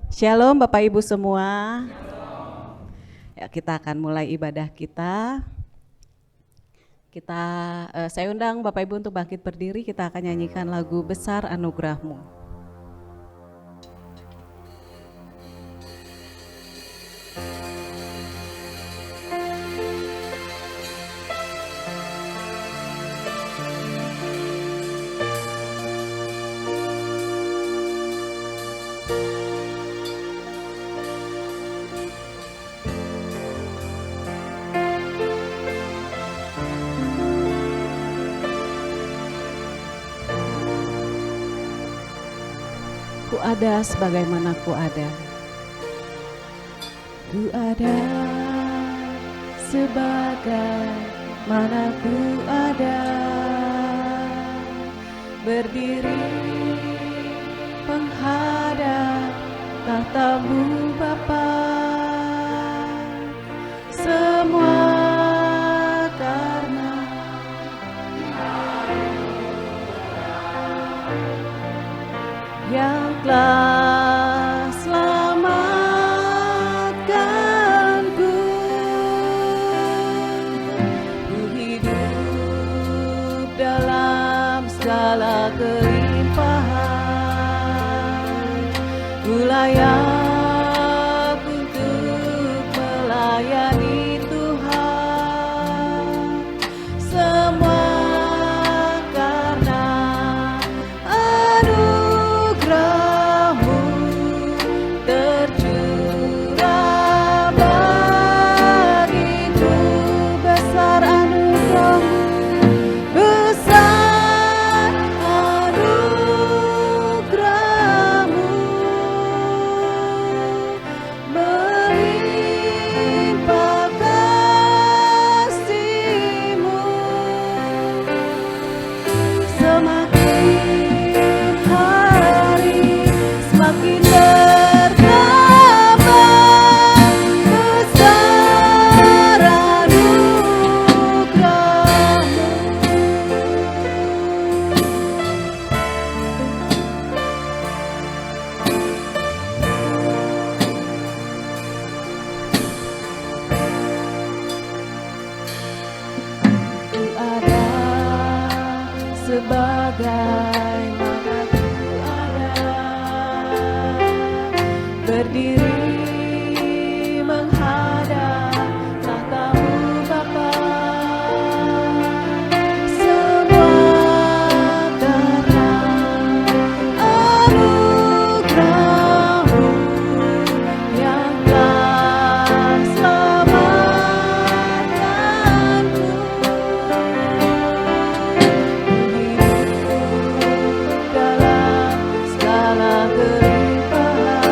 Shalom Bapak Ibu semua. Ya, kita akan mulai ibadah kita. Saya undang Bapak Ibu untuk bangkit berdiri. Kita akan nyanyikan lagu Besar Anugerah-Mu. Ku ada sebagaimana ku ada. Ku ada sebagaimana ku ada. Berdiri menghadap tahta-Mu Bapa. Semua karena yang telah selamatkanku. Ku hidup dalam segala kelimpahan. Ku layak untuk melayani Tuhan. Semua sebagaimana ku ada. Berdiri menghadap tahta-Mu Bapa. Semua karena anugerah-Mu yang telah selamatkanku. Dalam segala kelimpahan.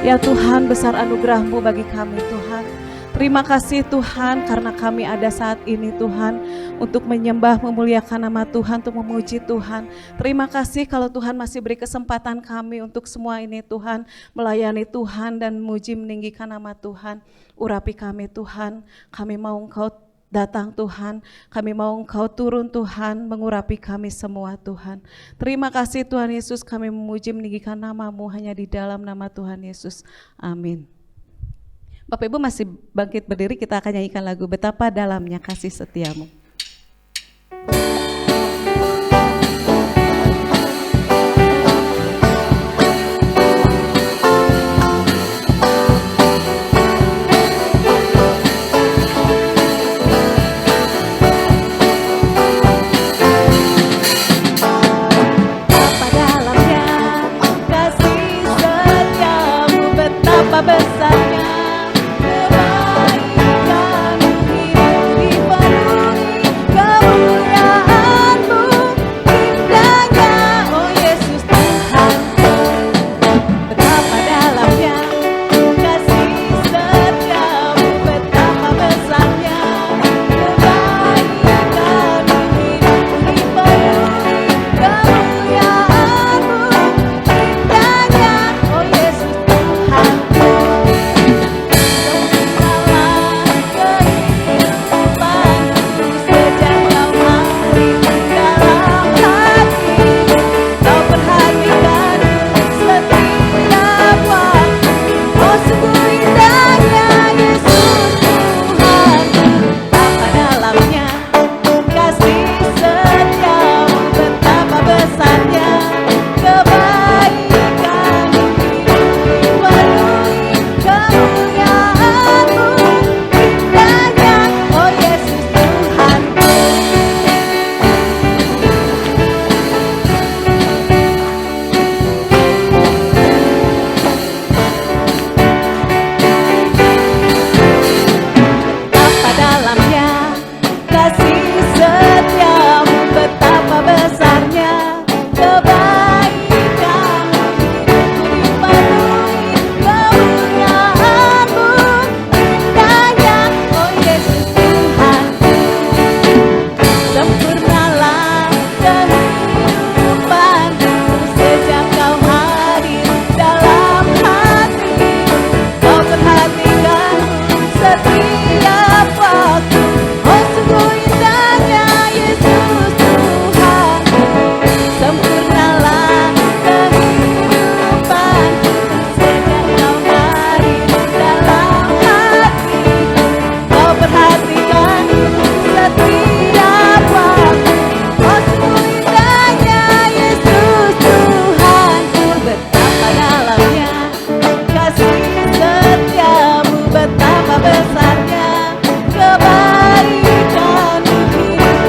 Ya Tuhan, besar anugerah-Mu bagi kami Tuhan. Terima kasih Tuhan karena kami ada saat ini Tuhan untuk menyembah, memuliakan nama Tuhan, untuk memuji Tuhan. Terima kasih kalau Tuhan masih beri kesempatan kami untuk semua ini Tuhan, melayani Tuhan dan memuji meninggikan nama Tuhan. Urapi kami Tuhan, kami mau Engkau datang Tuhan, kami mau Engkau turun Tuhan, mengurapi kami semua Tuhan. Terima kasih Tuhan Yesus, kami memuji meninggikan nama-Mu hanya di dalam nama Tuhan Yesus. Amin. Bapak Ibu masih bangkit berdiri, kita akan nyanyikan lagu Betapa Dalamnya Kasih Setiamu. Besarnya kebaikan-Mu hidup dipenuhi kemuliaan-Mu, indahnya oh Yesus Tuhanku. Betapa dalamnya kasih setiamu, betapa besarnya kebaikan-Mu hidup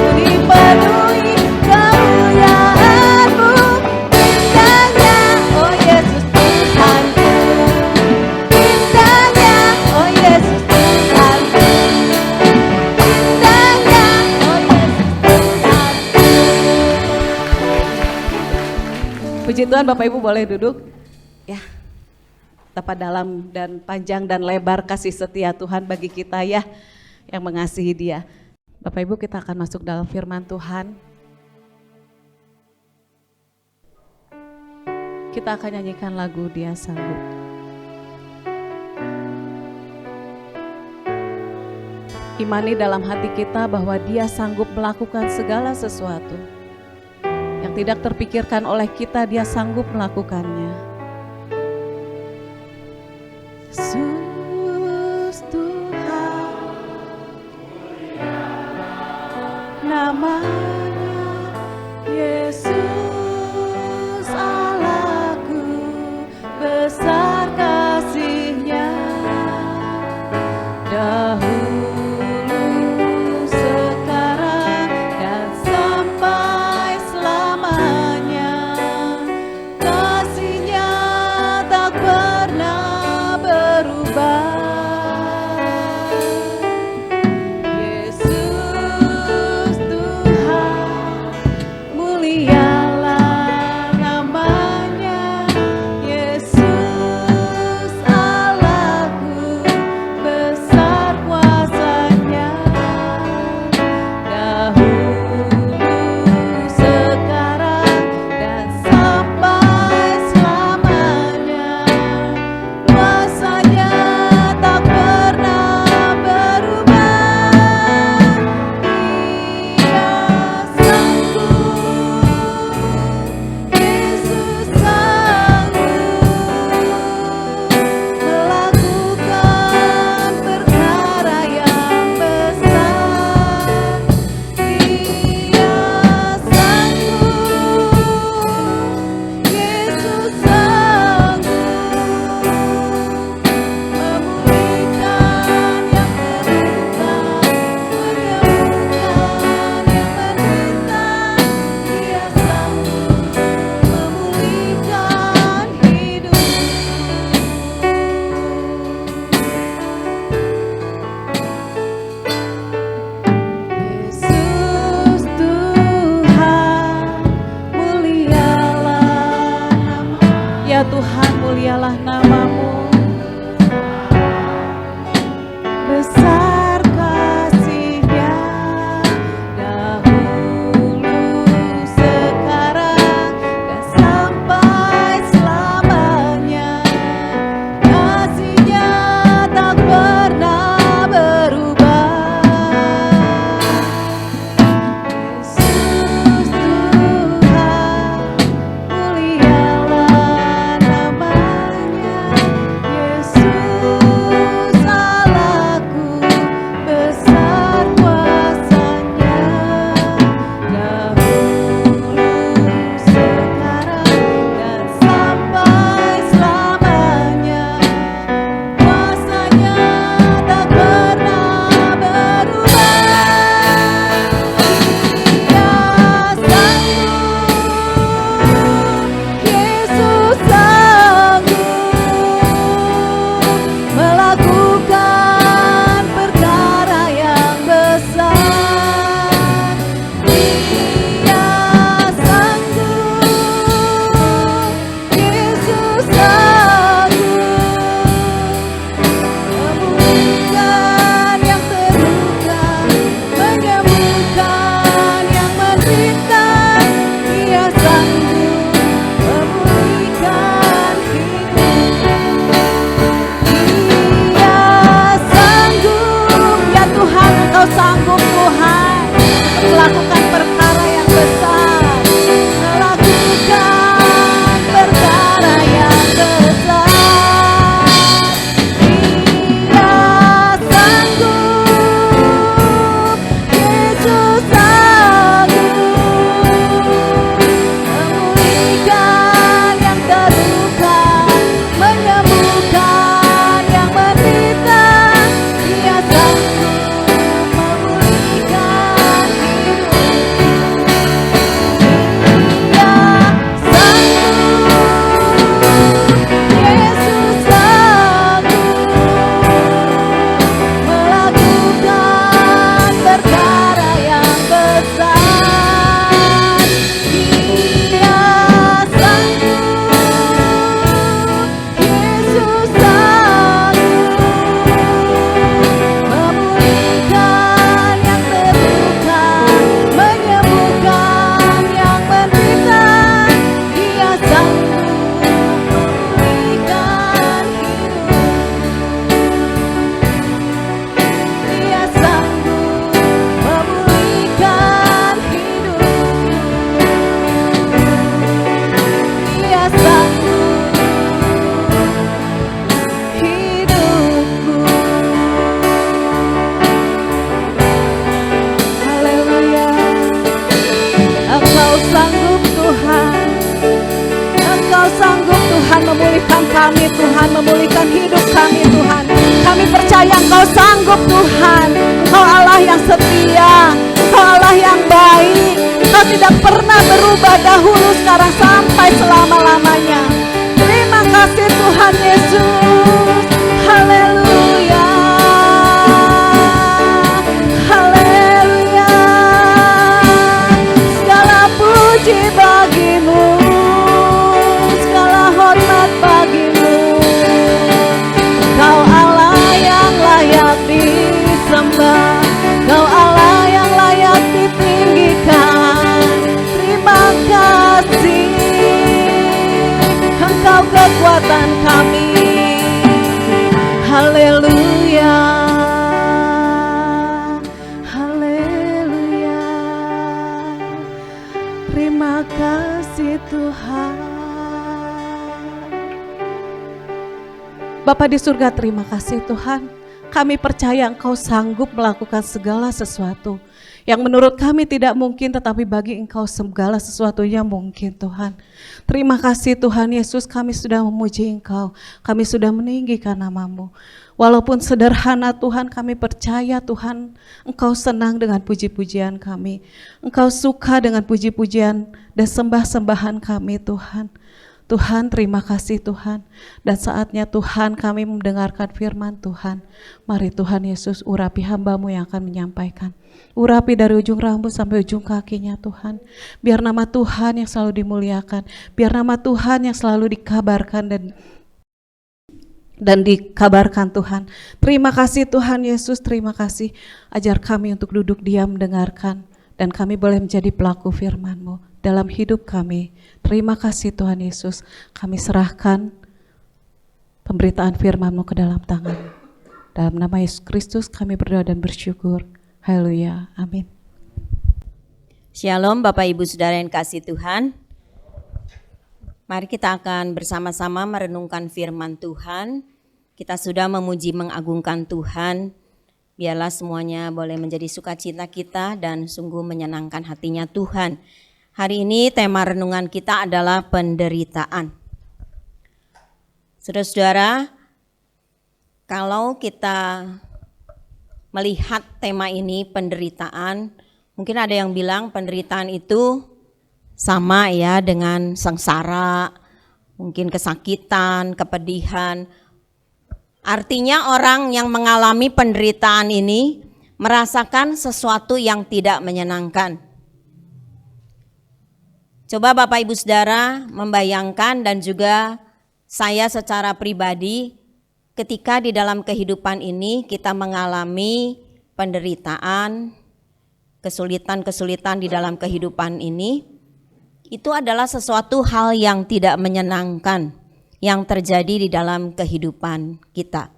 dipenuhi kemuliaan-Mu, indahnya oh Yesus Tuhanku. Puji Tuhan, Bapak Ibu boleh duduk. Ya, betapa dalam dan panjang dan lebar kasih setia Tuhan bagi kita ya, yang mengasihi Dia. Bapak Ibu, kita akan masuk dalam firman Tuhan. Kita akan nyanyikan lagu Dia Sanggup. Imani dalam hati kita bahwa Dia sanggup melakukan segala sesuatu. Yang tidak terpikirkan oleh kita, Dia sanggup melakukannya. Yesus Tuhan, namanya Yesus Allahku, besar kasih-Nya dahulu. Kasih-Nya Tuhan, mulialah nama-Mu. Besar kasih-Nya, dahulu, sekarang, dan sampai selamanya. Kasih-Nya tak pernah berubah. Yesus Tuhan, mulialah namanya. Yesus Allahku, besar kuasa-Nya. Dahulu, sekarang, dan sampai selamanya. Kuasa-Nya tak pernah berubah. Dia sanggup, Yesus sanggup melakukan perkara yang besar. Dia sanggup, Yesus sanggup memulihkan yang terluka, menyembuhkan yang menderita. Dia sanggup memulihkan hidup. Dia sanggup, ya Tuhan, Engkau sanggup Tuhan melakukan perkara yang besar, melakukan perkara yang besar. Dia sanggup, Yesus sanggup memulihkan yang terluka, menyembuhkan yang menderita. Dia sanggup memulihkan hidup. Dia sanggup, Yesus sanggup melakukan perkara yang besar. Dia sanggup, Yesus sanggup memulihkan yang terluka, menyembuhkan yang menderita. Dia sanggup memulihkan hidup. Dia sanggup memulihkan hidup. Dia sanggup hidupku. Haleluya. Engkau sanggup Tuhan. Engkau sanggup Tuhan memulihkan kami Tuhan, memulihkan hidup kami Tuhan. Kami percaya Engkau sanggup Tuhan. Engkau Allah yang setia, Engkau Allah yang baik. Engkau tidak pernah berubah dahulu, sekarang, sampai selama-lamanya. Terima kasih Tuhan Yesus. Haleluya. Haleluya. Segala puji bagi-Mu, segala hormat bagi-Mu. Kau Allah yang layak disembah, Kau Allah yang layak ditinggikan. Terima kasih, Engkau kekuatan kami. Haleluya. Haleluya. Terima kasih Tuhan. Bapa di surga, terima kasih Tuhan. Kami percaya Engkau sanggup melakukan segala sesuatu yang menurut kami tidak mungkin, tetapi bagi Engkau segala sesuatunya mungkin Tuhan. Terima kasih Tuhan Yesus, kami sudah memuji Engkau, kami sudah meninggikan nama-Mu. Walaupun sederhana Tuhan, kami percaya Tuhan Engkau senang dengan puji-pujian kami. Engkau suka dengan puji-pujian dan sembah-sembahan kami Tuhan. Tuhan, terima kasih Tuhan. Dan saatnya Tuhan kami mendengarkan firman Tuhan. Mari Tuhan Yesus urapi hamba-Mu yang akan menyampaikan. Urapi dari ujung rambut sampai ujung kakinya Tuhan. Biar nama Tuhan yang selalu dimuliakan. Biar nama Tuhan yang selalu dikabarkan dan dikabarkan Tuhan. Terima kasih Tuhan Yesus, terima kasih. Ajar kami untuk duduk diam mendengarkan. Dan kami boleh menjadi pelaku firman-Mu dalam hidup kami. Terima kasih Tuhan Yesus. Kami serahkan pemberitaan firman-Mu ke dalam tangan. Dalam nama Yesus Kristus kami berdoa dan bersyukur. Haleluya. Amin. Shalom Bapak Ibu Saudara yang kasih Tuhan. Mari kita akan bersama-sama merenungkan firman Tuhan. Kita sudah memuji mengagungkan Tuhan. Biarlah semuanya boleh menjadi sukacita kita dan sungguh menyenangkan hatinya Tuhan. Hari ini tema renungan kita adalah penderitaan. Saudara-saudara, kalau kita melihat tema ini penderitaan, mungkin ada yang bilang penderitaan itu sama ya dengan sengsara, mungkin kesakitan, kepedihan. Artinya orang yang mengalami penderitaan ini merasakan sesuatu yang tidak menyenangkan. Coba Bapak Ibu Saudara membayangkan dan juga saya secara pribadi ketika di dalam kehidupan ini kita mengalami penderitaan, kesulitan-kesulitan di dalam kehidupan ini, itu adalah sesuatu hal yang tidak menyenangkan yang terjadi di dalam kehidupan kita.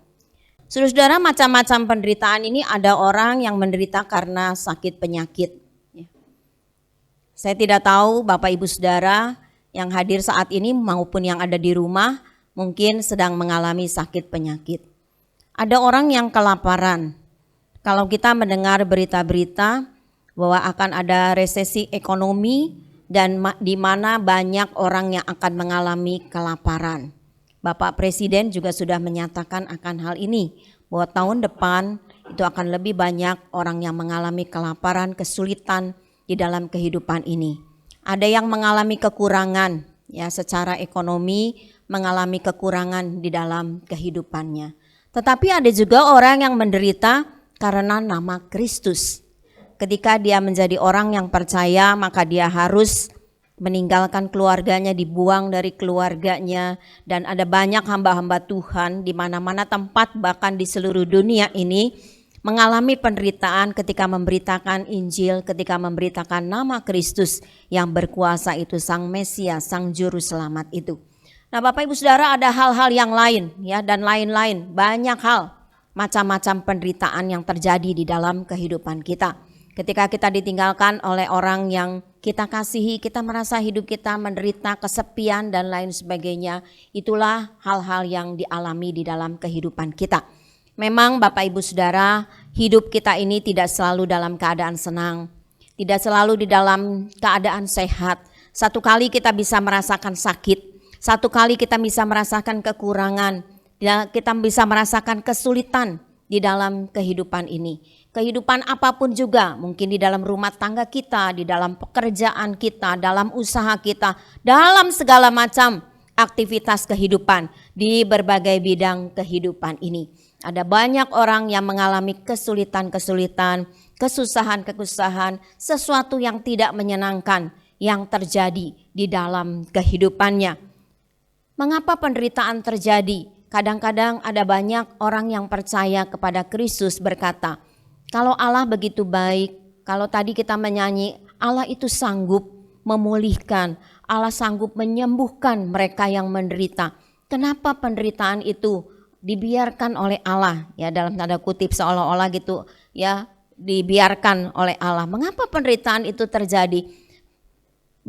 Saudara-saudara, macam-macam penderitaan ini ada orang yang menderita karena sakit penyakit. Saya tidak tahu Bapak Ibu Saudara yang hadir saat ini maupun yang ada di rumah mungkin sedang mengalami sakit penyakit. Ada orang yang kelaparan. Kalau kita mendengar berita-berita bahwa akan ada resesi ekonomi, dan di mana banyak orang yang akan mengalami kelaparan. Bapak Presiden juga sudah menyatakan akan hal ini, bahwa tahun depan itu akan lebih banyak orang yang mengalami kelaparan, kesulitan di dalam kehidupan ini. Ada yang mengalami kekurangan, ya secara ekonomi mengalami kekurangan di dalam kehidupannya. Tetapi ada juga orang yang menderita karena nama Kristus. Ketika dia menjadi orang yang percaya, maka dia harus meninggalkan keluarganya, dibuang dari keluarganya, dan ada banyak hamba-hamba Tuhan di mana-mana tempat bahkan di seluruh dunia ini mengalami penderitaan ketika memberitakan Injil, ketika memberitakan nama Kristus yang berkuasa itu, Sang Mesias, Sang Juru Selamat itu. Nah Bapak Ibu Saudara, ada hal-hal yang lain ya, dan lain-lain, banyak hal, macam-macam penderitaan yang terjadi di dalam kehidupan kita. Ketika kita ditinggalkan oleh orang yang kita kasihi, kita merasa hidup kita menderita, kesepian dan lain sebagainya. Itulah hal-hal yang dialami di dalam kehidupan kita. Memang Bapak Ibu Saudara, hidup kita ini tidak selalu dalam keadaan senang, tidak selalu di dalam keadaan sehat. Satu kali kita bisa merasakan sakit, satu kali kita bisa merasakan kekurangan, kita bisa merasakan kesulitan di dalam kehidupan ini. Kehidupan apapun juga, mungkin di dalam rumah tangga kita, di dalam pekerjaan kita, dalam usaha kita, dalam segala macam aktivitas kehidupan di berbagai bidang kehidupan ini. Ada banyak orang yang mengalami kesulitan-kesulitan, kesusahan-kesusahan, sesuatu yang tidak menyenangkan yang terjadi di dalam kehidupannya. Mengapa penderitaan terjadi? Kadang-kadang ada banyak orang yang percaya kepada Kristus berkata, kalau Allah begitu baik, kalau tadi kita menyanyi, Allah itu sanggup memulihkan, Allah sanggup menyembuhkan mereka yang menderita. Kenapa penderitaan itu dibiarkan oleh Allah? Ya dalam tanda kutip seolah-olah gitu ya, dibiarkan oleh Allah. Mengapa penderitaan itu terjadi?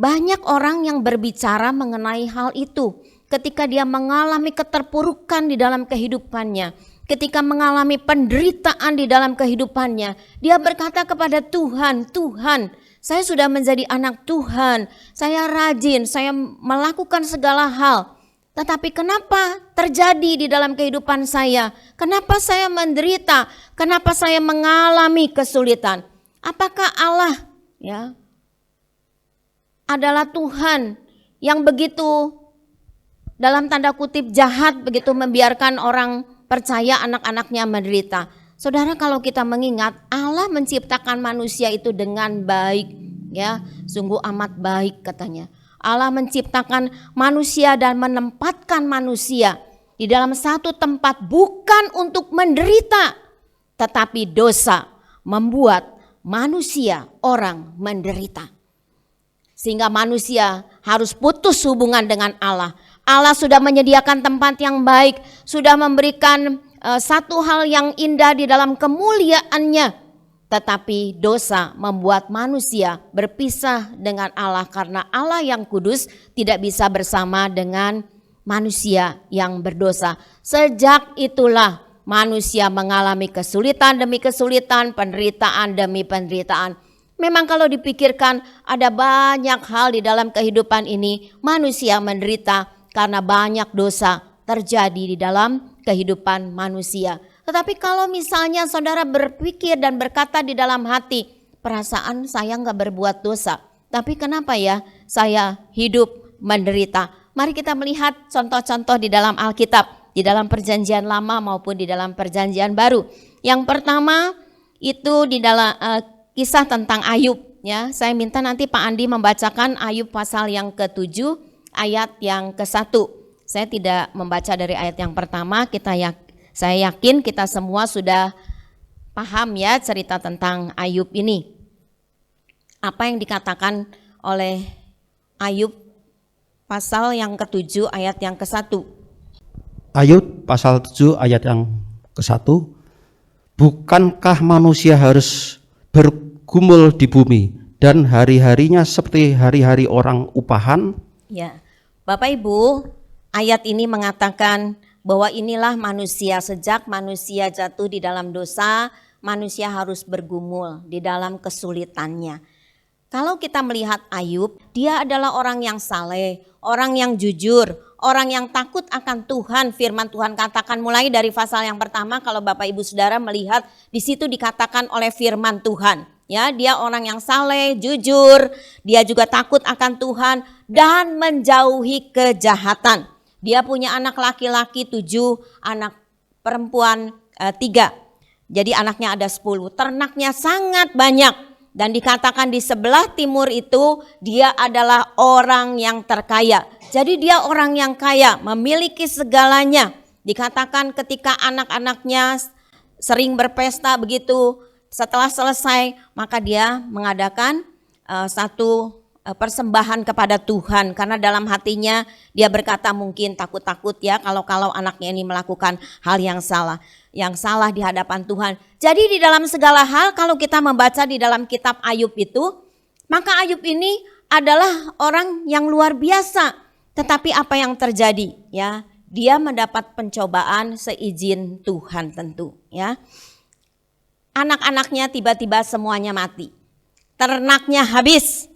Banyak orang yang berbicara mengenai hal itu ketika dia mengalami keterpurukan di dalam kehidupannya. Ketika mengalami penderitaan di dalam kehidupannya, dia berkata kepada Tuhan, Tuhan, saya sudah menjadi anak Tuhan, saya rajin, saya melakukan segala hal. Tetapi kenapa terjadi di dalam kehidupan saya? Kenapa saya menderita? Kenapa saya mengalami kesulitan? Apakah Allah ya adalah Tuhan yang begitu dalam tanda kutip jahat begitu membiarkan orang percaya anak-anaknya menderita. Saudara, kalau kita mengingat Allah menciptakan manusia itu dengan baik, ya, sungguh amat baik katanya. Allah menciptakan manusia dan menempatkan manusia di dalam satu tempat bukan untuk menderita, tetapi dosa membuat manusia orang menderita. Sehingga manusia harus putus hubungan dengan Allah. Allah sudah menyediakan tempat yang baik, sudah memberikan satu hal yang indah di dalam kemuliaannya. Tetapi dosa membuat manusia berpisah dengan Allah karena Allah yang kudus tidak bisa bersama dengan manusia yang berdosa. Sejak itulah manusia mengalami kesulitan demi kesulitan, penderitaan demi penderitaan. Memang kalau dipikirkan ada banyak hal di dalam kehidupan ini manusia menderita karena banyak dosa terjadi di dalam kehidupan manusia. Tetapi kalau misalnya saudara berpikir dan berkata di dalam hati, perasaan saya nggak berbuat dosa, tapi kenapa ya saya hidup menderita? Mari kita melihat contoh-contoh di dalam Alkitab, di dalam perjanjian lama maupun di dalam perjanjian baru. Yang pertama itu di dalam kisah tentang Ayub. Ya, saya minta nanti Pak Andi membacakan Ayub pasal yang ke-7 ayat yang ke-1. Saya tidak membaca dari ayat yang pertama, saya yakin kita semua sudah paham ya cerita tentang Ayub ini. Apa yang dikatakan oleh Ayub pasal yang ke-7 ayat yang ke-1. Ayub pasal 7 ayat yang ke-1. Bukankah manusia harus bergumul di bumi dan hari-harinya seperti hari-hari orang upahan? Ya, Bapak Ibu, ayat ini mengatakan bahwa inilah manusia, sejak manusia jatuh di dalam dosa, manusia harus bergumul di dalam kesulitannya. Kalau kita melihat Ayub, dia adalah orang yang saleh, orang yang jujur, orang yang takut akan Tuhan. Firman Tuhan katakan mulai dari pasal yang pertama, kalau Bapak Ibu Saudara melihat di situ dikatakan oleh firman Tuhan. Ya, dia orang yang saleh, jujur, dia juga takut akan Tuhan dan menjauhi kejahatan. Dia punya anak laki-laki 7, anak perempuan 3. Jadi anaknya ada 10, ternaknya sangat banyak. Dan dikatakan di sebelah timur itu dia adalah orang yang terkaya. Jadi dia orang yang kaya, memiliki segalanya. Dikatakan ketika anak-anaknya sering berpesta begitu, setelah selesai maka dia mengadakan satu persembahan kepada Tuhan, karena dalam hatinya dia berkata mungkin takut-takut ya kalau anaknya ini melakukan hal yang salah di hadapan Tuhan. Jadi di dalam segala hal kalau kita membaca di dalam kitab Ayub itu, maka Ayub ini adalah orang yang luar biasa. Tetapi apa yang terjadi ya? Dia mendapat pencobaan seizin Tuhan tentu ya. Anak-anaknya tiba-tiba semuanya mati. Ternaknya habis.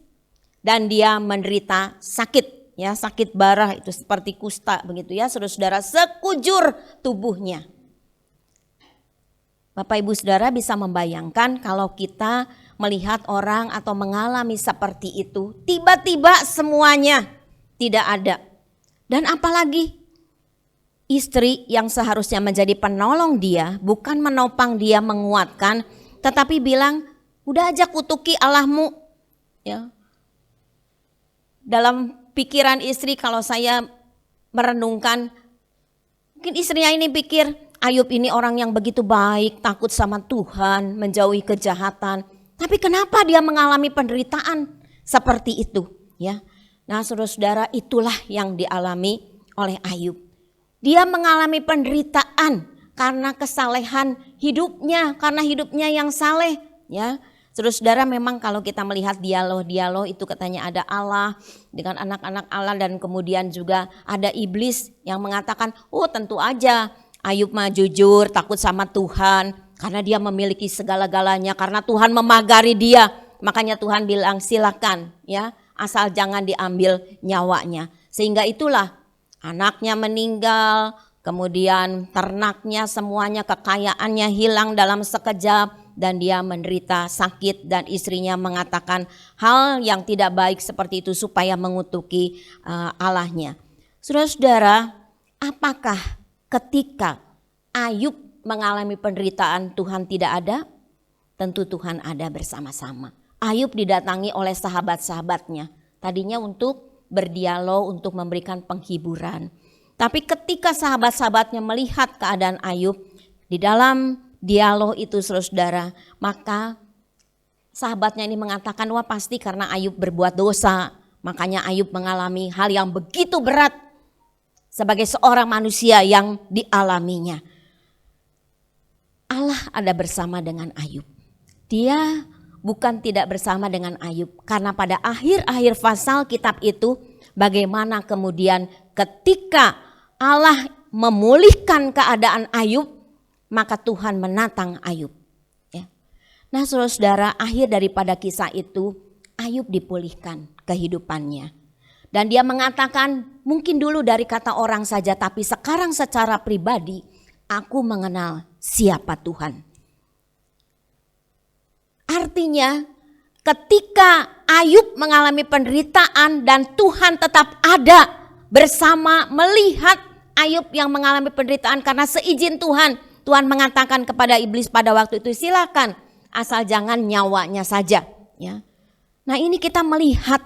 Dan dia menderita sakit, ya sakit barah itu seperti kusta begitu ya, saudara-saudara, sekujur tubuhnya. Bapak Ibu Saudara bisa membayangkan kalau kita melihat orang atau mengalami seperti itu, tiba-tiba semuanya tidak ada. Dan apalagi istri yang seharusnya menjadi penolong dia, bukan menopang dia, menguatkan, tetapi bilang, udah aja kutuki Allahmu, ya. Dalam pikiran istri kalau saya merenungkan, mungkin istrinya ini pikir Ayub ini orang yang begitu baik, takut sama Tuhan, menjauhi kejahatan. Tapi kenapa dia mengalami penderitaan seperti itu? Ya, nah saudara-saudara, itulah yang dialami oleh Ayub. Dia mengalami penderitaan karena kesalehan hidupnya, karena hidupnya yang saleh. Ya, saudara-saudara, memang kalau kita melihat dialog itu katanya ada Allah dengan anak-anak Allah dan kemudian juga ada iblis yang mengatakan, oh tentu aja Ayub mah jujur, takut sama Tuhan karena dia memiliki segala-galanya, karena Tuhan memagari dia. Makanya Tuhan bilang silakan ya, asal jangan diambil nyawanya. Sehingga itulah anaknya meninggal, kemudian ternaknya semuanya, kekayaannya hilang dalam sekejap. Dan dia menderita sakit dan istrinya mengatakan hal yang tidak baik seperti itu supaya mengutuki Allahnya. Saudara-saudara, apakah ketika Ayub mengalami penderitaan Tuhan tidak ada? Tentu Tuhan ada bersama-sama. Ayub didatangi oleh sahabat-sahabatnya. Tadinya untuk berdialog, untuk memberikan penghiburan. Tapi ketika sahabat-sahabatnya melihat keadaan Ayub, di dalam dialog itu saudara-saudara, maka sahabatnya ini mengatakan, wah pasti karena Ayub berbuat dosa. Makanya Ayub mengalami hal yang begitu berat sebagai seorang manusia yang dialaminya. Allah ada bersama dengan Ayub. Dia bukan tidak bersama dengan Ayub. Karena pada akhir-akhir pasal kitab itu, bagaimana kemudian ketika Allah memulihkan keadaan Ayub, maka Tuhan menatang Ayub. Ya. Nah saudara-saudara, akhir daripada kisah itu, Ayub dipulihkan kehidupannya. Dan dia mengatakan, mungkin dulu dari kata orang saja, tapi sekarang secara pribadi, aku mengenal siapa Tuhan. Artinya ketika Ayub mengalami penderitaan dan Tuhan tetap ada bersama melihat Ayub yang mengalami penderitaan karena seizin Tuhan. Tuhan mengatakan kepada iblis pada waktu itu, silakan asal jangan nyawanya saja. Ya. Nah ini kita melihat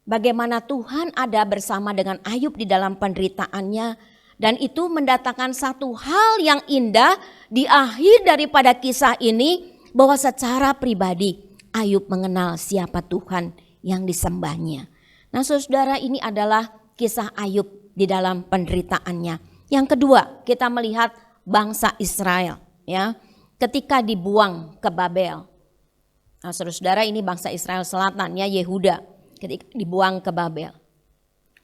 bagaimana Tuhan ada bersama dengan Ayub di dalam penderitaannya. Dan itu mendatangkan satu hal yang indah di akhir daripada kisah ini. Bahwa secara pribadi Ayub mengenal siapa Tuhan yang disembahnya. Nah saudara, ini adalah kisah Ayub di dalam penderitaannya. Yang kedua, kita melihat bangsa Israel ya, ketika dibuang ke Babel. Nah saudara, ini bangsa Israel Selatan ya, Yehuda, ketika dibuang ke Babel.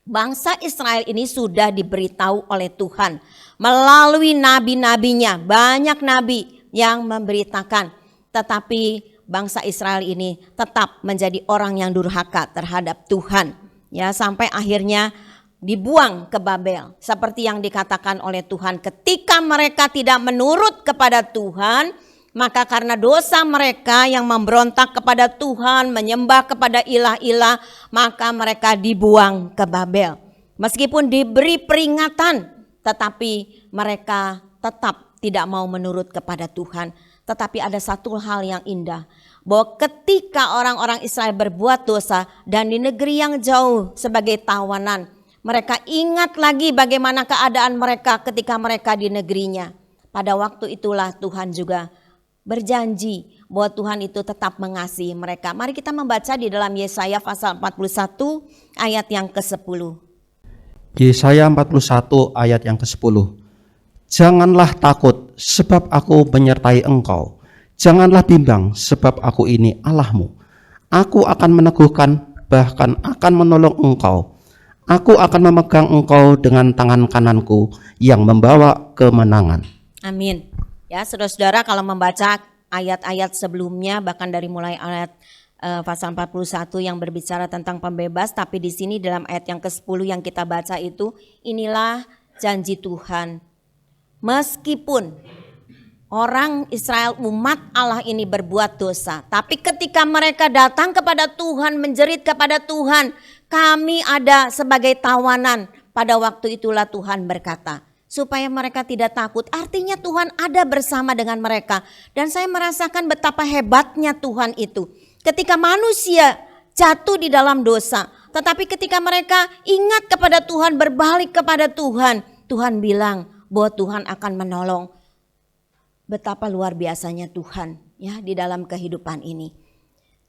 Bangsa Israel ini sudah diberitahu oleh Tuhan melalui nabi-nabinya, banyak nabi yang memberitakan. Tetapi bangsa Israel ini tetap menjadi orang yang durhaka terhadap Tuhan. Ya, sampai akhirnya dibuang ke Babel. Seperti yang dikatakan oleh Tuhan, ketika mereka tidak menurut kepada Tuhan, maka karena dosa mereka yang memberontak kepada Tuhan, menyembah kepada ilah-ilah, maka mereka dibuang ke Babel. Meskipun diberi peringatan, tetapi mereka tetap tidak mau menurut kepada Tuhan. Tetapi ada satu hal yang indah, bahwa ketika orang-orang Israel berbuat dosa dan di negeri yang jauh sebagai tawanan, mereka ingat lagi bagaimana keadaan mereka ketika mereka di negerinya. Pada waktu itulah Tuhan juga berjanji bahwa Tuhan itu tetap mengasihi mereka. Mari kita membaca di dalam Yesaya pasal 41 ayat yang ke-10. Yesaya 41 ayat yang ke-10. Janganlah takut sebab aku menyertai engkau. Janganlah bimbang sebab aku ini Allahmu. Aku akan meneguhkan, bahkan akan menolong engkau. Aku akan memegang engkau dengan tangan kananku yang membawa kemenangan. Amin. Ya saudara-saudara, kalau membaca ayat-ayat sebelumnya, bahkan dari mulai ayat pasal 41 yang berbicara tentang pembebas, tapi di sini dalam ayat yang ke-10 yang kita baca itu, inilah janji Tuhan. Meskipun orang Israel umat Allah ini berbuat dosa, tapi ketika mereka datang kepada Tuhan, menjerit kepada Tuhan, kami ada sebagai tawanan. Pada waktu itulah Tuhan berkata, supaya mereka tidak takut. Artinya Tuhan ada bersama dengan mereka. Dan saya merasakan betapa hebatnya Tuhan itu. Ketika manusia jatuh di dalam dosa, tetapi ketika mereka ingat kepada Tuhan, berbalik kepada Tuhan, Tuhan bilang bahwa Tuhan akan menolong. Betapa luar biasanya Tuhan ya di dalam kehidupan ini.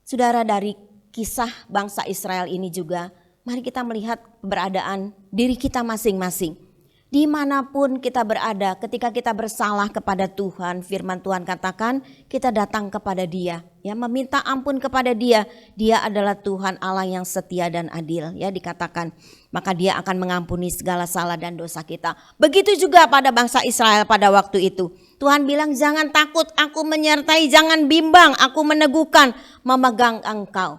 Saudara, dari kisah bangsa Israel ini juga, mari kita melihat keberadaan diri kita masing-masing. Dimanapun kita berada, ketika kita bersalah kepada Tuhan, firman Tuhan katakan kita datang kepada Dia, ya, meminta ampun kepada Dia. Dia adalah Tuhan Allah yang setia dan adil, ya, dikatakan. Maka Dia akan mengampuni segala salah dan dosa kita. Begitu juga pada bangsa Israel pada waktu itu. Tuhan bilang jangan takut, aku menyertai, jangan bimbang, aku meneguhkan, memegang engkau.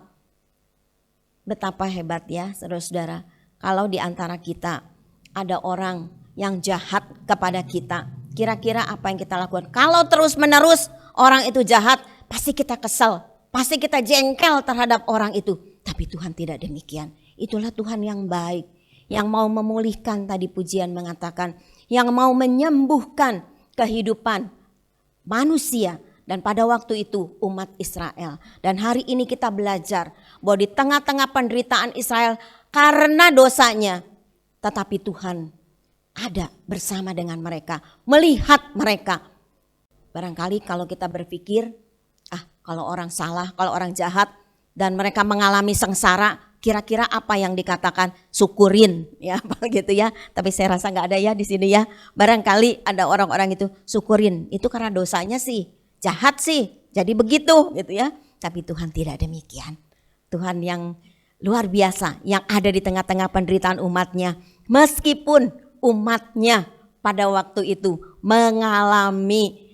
Betapa hebat ya saudara-saudara, kalau di antara kita ada orang yang jahat kepada kita, kira-kira apa yang kita lakukan? Kalau terus menerus orang itu jahat, pasti kita kesal, pasti kita jengkel terhadap orang itu. Tapi Tuhan tidak demikian. Itulah Tuhan yang baik, yang mau memulihkan, tadi pujian mengatakan, yang mau menyembuhkan kehidupan manusia. Dan pada waktu itu umat Israel. Dan hari ini kita belajar bahwa di tengah-tengah penderitaan Israel karena dosanya, tetapi Tuhan ada bersama dengan mereka, melihat mereka. Barangkali kalau kita berpikir, kalau orang salah, kalau orang jahat dan mereka mengalami sengsara, kira-kira apa yang dikatakan? Syukurin ya, gitu ya. Tapi saya rasa nggak ada ya di sini ya. Barangkali ada orang-orang itu syukurin, itu karena dosanya sih jahat sih, jadi begitu gitu ya. Tapi Tuhan tidak demikian. Tuhan yang luar biasa yang ada di tengah-tengah penderitaan umatnya. Meskipun umatnya pada waktu itu mengalami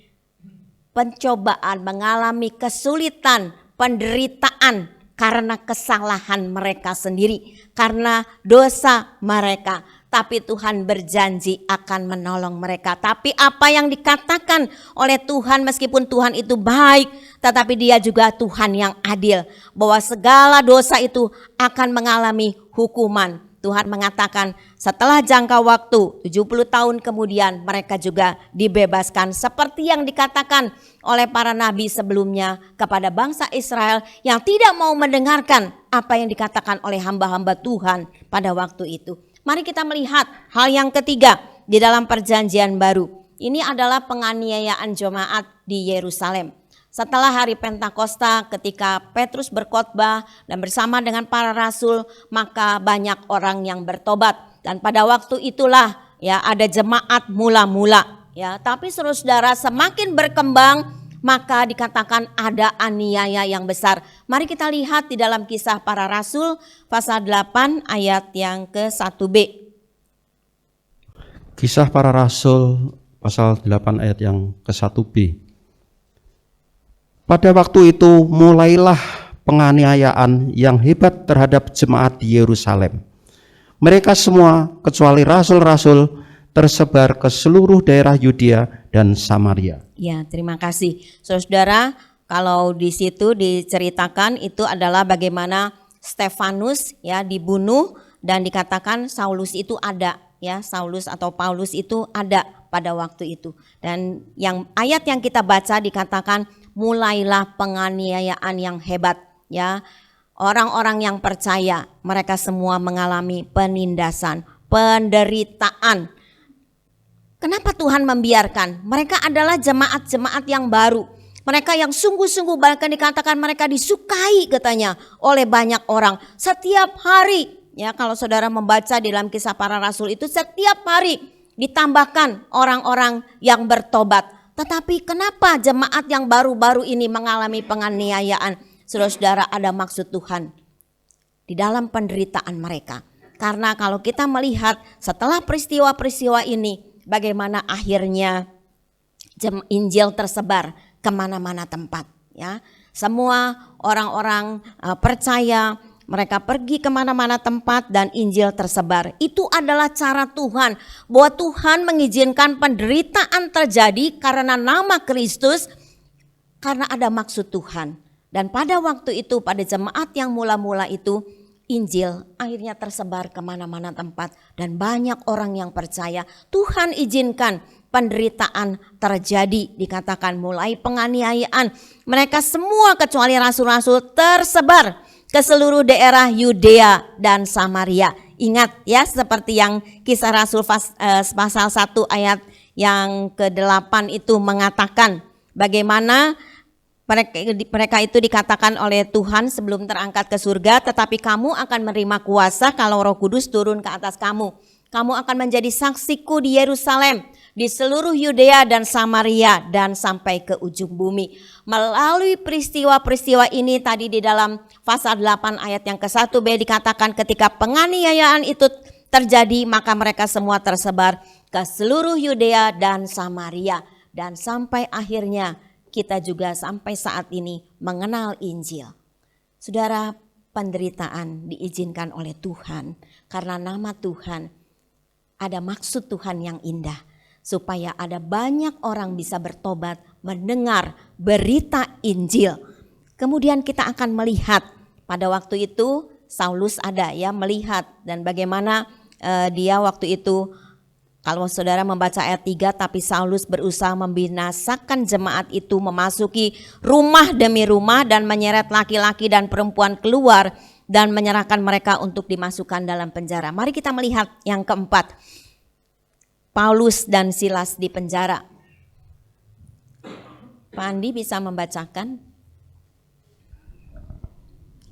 pencobaan, mengalami kesulitan, penderitaan karena kesalahan mereka sendiri, karena dosa mereka. Tapi Tuhan berjanji akan menolong mereka. Tapi apa yang dikatakan oleh Tuhan, meskipun Tuhan itu baik, tetapi Dia juga Tuhan yang adil, bahwa segala dosa itu akan mengalami hukuman. Tuhan mengatakan setelah jangka waktu 70 tahun kemudian mereka juga dibebaskan, seperti yang dikatakan oleh para nabi sebelumnya kepada bangsa Israel yang tidak mau mendengarkan apa yang dikatakan oleh hamba-hamba Tuhan pada waktu itu. Mari kita melihat hal yang ketiga di dalam perjanjian baru. Ini adalah penganiayaan jemaat di Yerusalem. Setelah hari Pentakosta, ketika Petrus berkhotbah dan bersama dengan para rasul, maka banyak orang yang bertobat. Dan pada waktu itulah ya ada jemaat mula-mula ya. Tapi saudara, semakin berkembang maka dikatakan ada aniaya yang besar. Mari kita lihat di dalam Kisah Para Rasul pasal 8 ayat yang ke-1b. Kisah Para Rasul pasal 8 ayat yang ke-1b. Pada waktu itu mulailah penganiayaan yang hebat terhadap jemaat di Yerusalem. Mereka semua kecuali rasul-rasul tersebar ke seluruh daerah Yudea dan Samaria. Ya, terima kasih. Saudara, kalau di situ diceritakan itu adalah bagaimana Stefanus ya dibunuh dan dikatakan Saulus itu ada ya, Saulus atau Paulus itu ada pada waktu itu. Dan yang ayat yang kita baca dikatakan mulailah penganiayaan yang hebat ya. Orang-orang yang percaya mereka semua mengalami penindasan, penderitaan. Kenapa Tuhan membiarkan? Mereka adalah jemaat-jemaat yang baru. Mereka yang sungguh-sungguh, bahkan dikatakan mereka disukai katanya oleh banyak orang. Setiap hari ya, kalau saudara membaca di dalam Kisah Para Rasul itu setiap hari ditambahkan orang-orang yang bertobat. Tetapi kenapa jemaat yang baru-baru ini mengalami penganiayaan? Saudara-saudara, ada maksud Tuhan di dalam penderitaan mereka. Karena kalau kita melihat setelah peristiwa-peristiwa ini, bagaimana akhirnya Injil tersebar kemana-mana tempat. Ya, semua orang-orang percaya. Mereka pergi kemana-mana tempat dan Injil tersebar. Itu adalah cara Tuhan, bahwa Tuhan mengizinkan penderitaan terjadi karena nama Kristus, karena ada maksud Tuhan. Dan pada waktu itu, pada jemaat yang mula-mula itu, Injil akhirnya tersebar kemana-mana tempat dan banyak orang yang percaya. Tuhan izinkan penderitaan terjadi, dikatakan mulai penganiayaan. Mereka semua kecuali rasul-rasul tersebar ke seluruh daerah Yudea dan Samaria. Ingat ya, seperti yang Kisah Rasul pasal 1 ayat yang ke-8 itu mengatakan bagaimana mereka itu dikatakan oleh Tuhan sebelum terangkat ke surga, tetapi kamu akan menerima kuasa kalau Roh Kudus turun ke atas kamu. Kamu akan menjadi saksiku di Yerusalem, di seluruh Yudea dan Samaria dan sampai ke ujung bumi. Melalui peristiwa-peristiwa ini tadi di dalam pasal 8 ayat yang ke-1b dikatakan ketika penganiayaan itu terjadi maka mereka semua tersebar ke seluruh Yudea dan Samaria. Dan sampai akhirnya kita juga sampai saat ini mengenal Injil. Saudara, penderitaan diizinkan oleh Tuhan karena nama Tuhan, ada maksud Tuhan yang indah. Supaya ada banyak orang bisa bertobat, mendengar berita Injil. Kemudian kita akan melihat pada waktu itu Saulus ada ya melihat dan bagaimana dia waktu itu, kalau saudara membaca ayat 3, tapi Saulus berusaha membinasakan jemaat itu, memasuki rumah demi rumah dan menyeret laki-laki dan perempuan keluar dan menyerahkan mereka untuk dimasukkan dalam penjara. Mari kita melihat yang keempat, Paulus dan Silas di penjara. Pak Andi bisa membacakan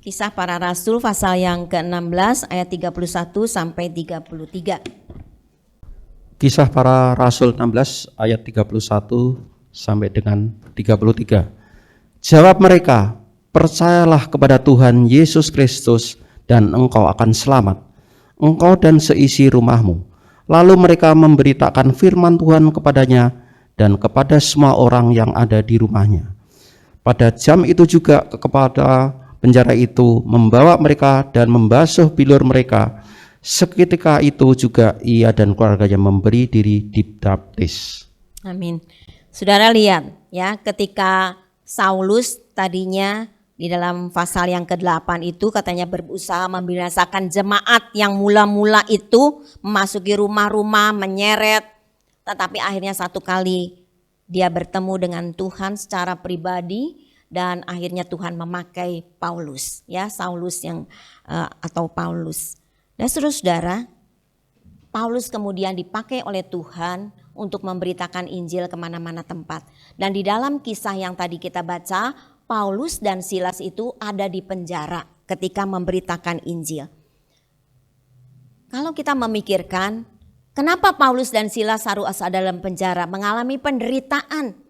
Kisah Para Rasul pasal yang ke-16 ayat 31 sampai 33. Kisah Para Rasul 16 ayat 31 sampai dengan 33. Jawab mereka, percayalah kepada Tuhan Yesus Kristus dan engkau akan selamat, engkau dan seisi rumahmu. Lalu mereka memberitakan firman Tuhan kepadanya dan kepada semua orang yang ada di rumahnya. Pada jam itu juga kepala penjara itu membawa mereka dan membasuh bilur mereka. Seketika itu juga ia dan keluarganya memberi diri dibaptis. Amin. Saudara lihat ya, ketika Saulus tadinya di dalam pasal yang ke-8 itu katanya berusaha membinasakan jemaat yang mula-mula itu memasuki rumah-rumah, menyeret. Tetapi akhirnya satu kali dia bertemu dengan Tuhan secara pribadi dan akhirnya Tuhan memakai Paulus, ya, Saulus yang atau Paulus. Dan saudara, Paulus kemudian dipakai oleh Tuhan untuk memberitakan Injil kemana-mana tempat. Dan di dalam kisah yang tadi kita baca, Paulus dan Silas itu ada di penjara ketika memberitakan Injil. Kalau kita memikirkan, kenapa Paulus dan Silas harus ada dalam penjara, mengalami penderitaan.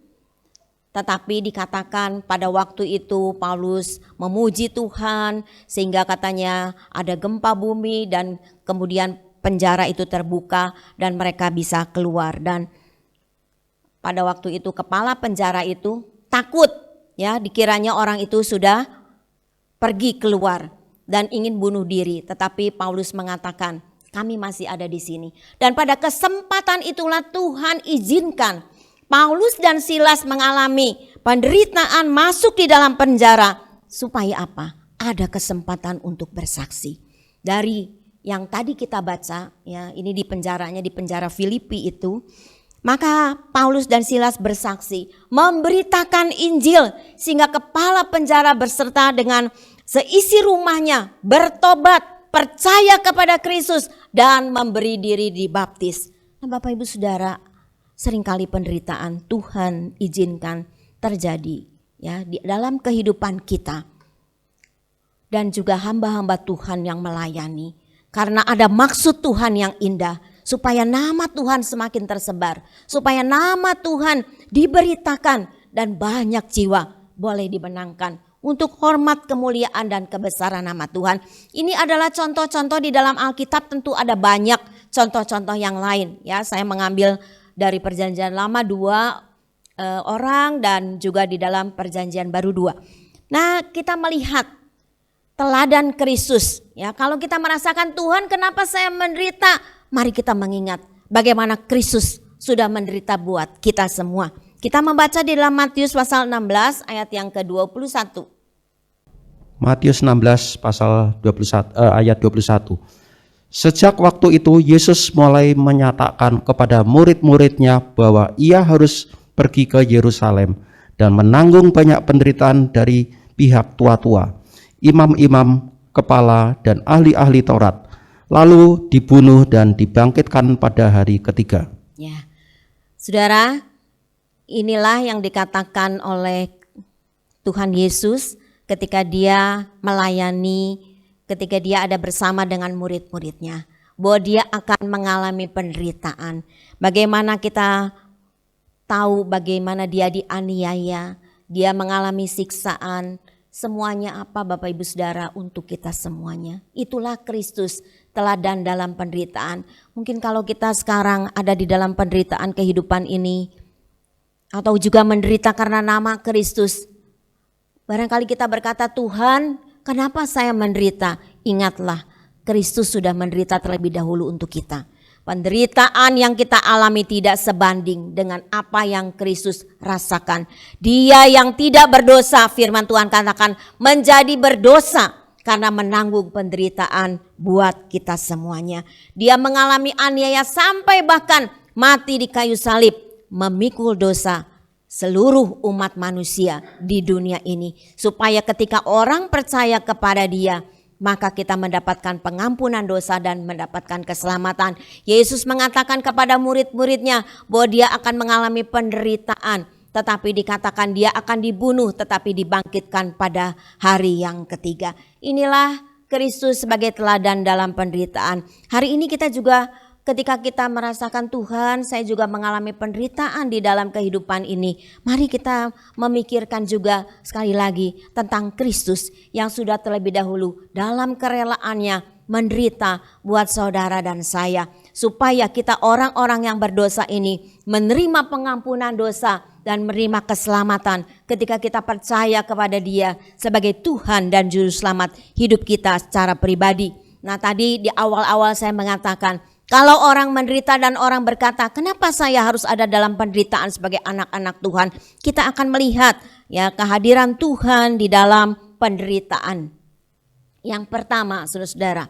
Tetapi dikatakan pada waktu itu Paulus memuji Tuhan sehingga katanya ada gempa bumi dan kemudian penjara itu terbuka dan mereka bisa keluar. Dan pada waktu itu kepala penjara itu takut, ya, dikiranya orang itu sudah pergi keluar dan ingin bunuh diri. Tetapi Paulus mengatakan, kami masih ada di sini. Dan pada kesempatan itulah Tuhan izinkan Paulus dan Silas mengalami penderitaan, masuk di dalam penjara. Supaya apa? Ada kesempatan untuk bersaksi. Dari yang tadi kita baca, ya, ini di penjaranya, di penjara Filipi itu. Maka Paulus dan Silas bersaksi, memberitakan Injil sehingga kepala penjara beserta dengan seisi rumahnya bertobat, percaya kepada Kristus dan memberi diri dibaptis. Nah, Bapak Ibu Saudara, seringkali penderitaan Tuhan izinkan terjadi, ya, di dalam kehidupan kita. Dan juga hamba-hamba Tuhan yang melayani. Karena ada maksud Tuhan yang indah. Supaya nama Tuhan semakin tersebar. Supaya nama Tuhan diberitakan. Dan banyak jiwa boleh dimenangkan. Untuk hormat, kemuliaan, dan kebesaran nama Tuhan. Ini adalah contoh-contoh di dalam Alkitab, tentu ada banyak contoh-contoh yang lain. Ya, saya mengambil dari Perjanjian Lama 2 orang dan juga di dalam Perjanjian Baru 2. Nah, kita melihat teladan Kristus, ya. Kalau kita merasakan Tuhan, kenapa saya menderita? Mari kita mengingat bagaimana Kristus sudah menderita buat kita semua. Kita membaca di dalam Matius pasal 16 ayat yang ke-21. Matius 16 pasal 21 ayat 21. Sejak waktu itu Yesus mulai menyatakan kepada murid-muridnya bahwa ia harus pergi ke Yerusalem dan menanggung banyak penderitaan dari pihak tua-tua, imam-imam, kepala, dan ahli-ahli Taurat, lalu dibunuh dan dibangkitkan pada hari ketiga. Ya, saudara, inilah yang dikatakan oleh Tuhan Yesus ketika dia melayani, ketika dia ada bersama dengan murid-muridnya, bahwa dia akan mengalami penderitaan. Bagaimana kita tahu bagaimana dia dianiaya, dia mengalami siksaan, semuanya apa Bapak Ibu Saudara untuk kita semuanya. Itulah Kristus, teladan dalam penderitaan. Mungkin kalau kita sekarang ada di dalam penderitaan kehidupan ini, atau juga menderita karena nama Kristus, barangkali kita berkata, Tuhan, kenapa saya menderita? Ingatlah, Kristus sudah menderita terlebih dahulu untuk kita. Penderitaan yang kita alami tidak sebanding dengan apa yang Kristus rasakan. Dia yang tidak berdosa, firman Tuhan katakan, menjadi berdosa karena menanggung penderitaan buat kita semuanya. Dia mengalami aniaya sampai bahkan mati di kayu salib, memikul dosa seluruh umat manusia di dunia ini. Supaya ketika orang percaya kepada dia, maka kita mendapatkan pengampunan dosa dan mendapatkan keselamatan. Yesus mengatakan kepada murid-muridnya bahwa dia akan mengalami penderitaan, tetapi dikatakan dia akan dibunuh tetapi dibangkitkan pada hari yang ketiga. Inilah Kristus sebagai teladan dalam penderitaan. Hari ini kita juga ketika kita merasakan Tuhan, saya juga mengalami penderitaan di dalam kehidupan ini. Mari kita memikirkan juga sekali lagi tentang Kristus yang sudah terlebih dahulu dalam kerelaannya menderita buat saudara dan saya. Supaya kita orang-orang yang berdosa ini menerima pengampunan dosa dan menerima keselamatan ketika kita percaya kepada Dia sebagai Tuhan dan Juru Selamat hidup kita secara pribadi. Nah, tadi di awal-awal saya mengatakan, kalau orang menderita dan orang berkata, kenapa saya harus ada dalam penderitaan sebagai anak-anak Tuhan? Kita akan melihat ya kehadiran Tuhan di dalam penderitaan. Yang pertama, saudara-saudara,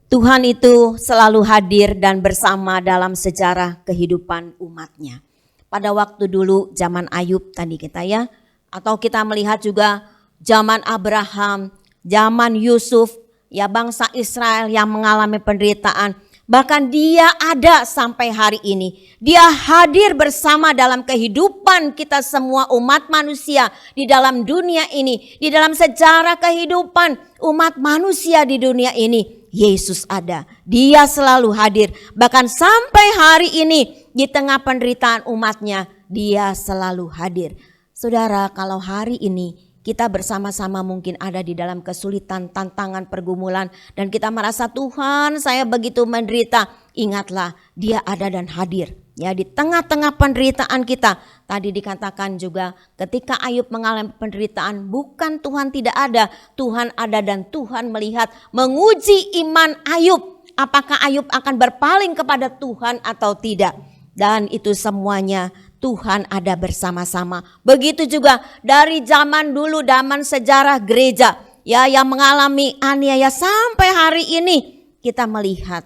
Tuhan itu selalu hadir dan bersama dalam sejarah kehidupan umatnya. Pada waktu dulu zaman Ayub tadi kita ya, atau kita melihat juga zaman Abraham, zaman Yusuf, ya bangsa Israel yang mengalami penderitaan. Bahkan dia ada sampai hari ini. Dia hadir bersama dalam kehidupan kita semua umat manusia di dalam dunia ini. Di dalam sejarah kehidupan umat manusia di dunia ini. Yesus ada. Dia selalu hadir. Bahkan sampai hari ini di tengah penderitaan umatnya, dia selalu hadir. Saudara, kalau hari ini kita bersama-sama mungkin ada di dalam kesulitan, tantangan, pergumulan, dan kita merasa Tuhan saya begitu menderita, ingatlah dia ada dan hadir. Ya, di tengah-tengah penderitaan kita, tadi dikatakan juga ketika Ayub mengalami penderitaan, bukan Tuhan tidak ada, Tuhan ada dan Tuhan melihat, menguji iman Ayub. Apakah Ayub akan berpaling kepada Tuhan atau tidak? Dan itu semuanya Tuhan ada bersama-sama. Begitu juga dari zaman dulu, zaman sejarah gereja ya yang mengalami aniaya sampai hari ini, kita melihat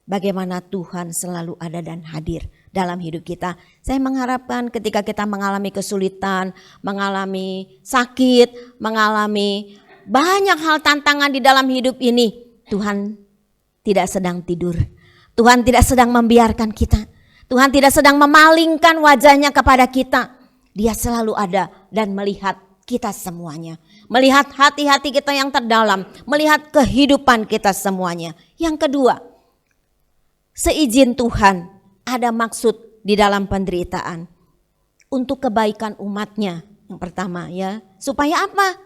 bagaimana Tuhan selalu ada dan hadir dalam hidup kita. Saya mengharapkan ketika kita mengalami kesulitan, mengalami sakit, mengalami banyak hal tantangan di dalam hidup ini, Tuhan tidak sedang tidur. Tuhan tidak sedang membiarkan kita. Tuhan tidak sedang memalingkan wajahnya kepada kita. Dia selalu ada dan melihat kita semuanya. Melihat hati-hati kita yang terdalam. Melihat kehidupan kita semuanya. Yang kedua, seizin Tuhan ada maksud di dalam penderitaan. Untuk kebaikan umatnya. Yang pertama ya. Supaya apa?